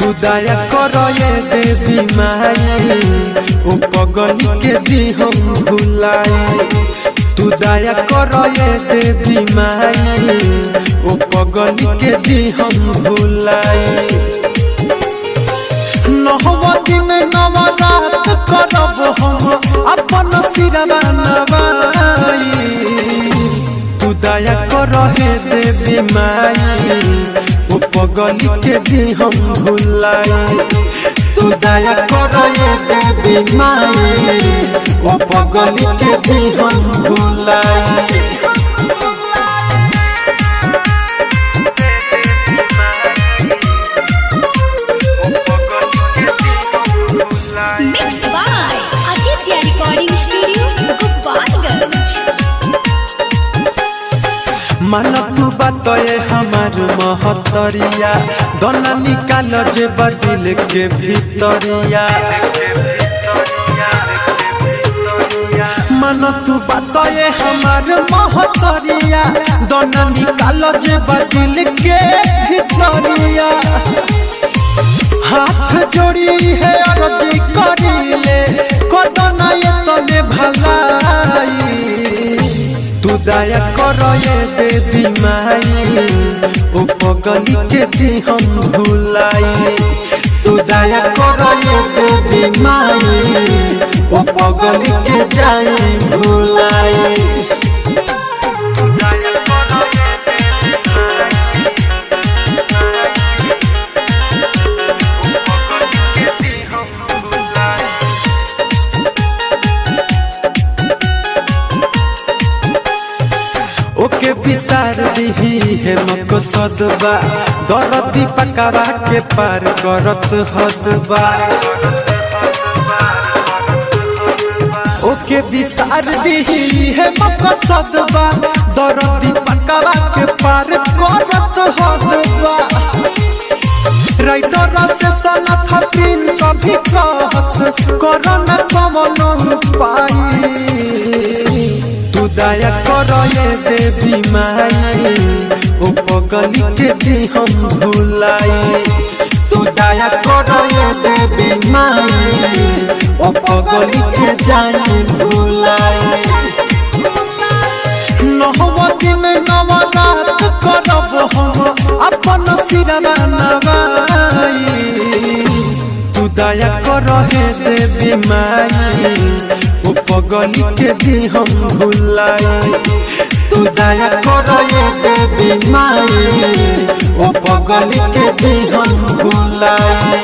तू दया करो ये देवी माई ओ पगली के दी हम भुलाई। तू दया करो ये देवी माई ओ पगली के दी हम भुलाई। नहवा दिन नवरात करब हम अपन सिरवा नवाई। तू दया करो हे देवी माई ओ पगली के दी हम भुलाई। तू दया करो ये देवी माई ओ पगली के दी हम भुलाई। Mixed by Aditya Recording Studio, Gopalganj। मन तू बताए हमार महतरिया दोना निकाल जे बदिल के भीतरिया। मन तू बताए हमार महतरिया दोना निकाल जे बदिल के भीतरिया। हाथ जोड़ी है अर्जी करीले कोदना ये तने भलाई। तू दया करो ये देवी माई ओ पगली के दी हम भुलाई। तू दया करो ये देवी माई ओ पगली के जाई भुलाई। ओके विसार दिही है मको सदबा दरदी पकावा के पार करत हदबा। ओके विसार दिही है मको सदबा दरदी पकावा के पार करत हदबा। राइटर से सनथ तीन सभी कहस करना कमन पाई। तू दया करो ये देवी माई ओ पगली के दी हम भुलाई। तू दया करो ये देवी माई ओ पगली के जाई भुलाई। नहवा दिन नवरात करब हम अपन सिरवा नवाई। तू दया करो हे देवी माई ओ पगली के दी हम भुलाई। तू दया करो ये देवी माई ओ पगली के दी हम भुलाई।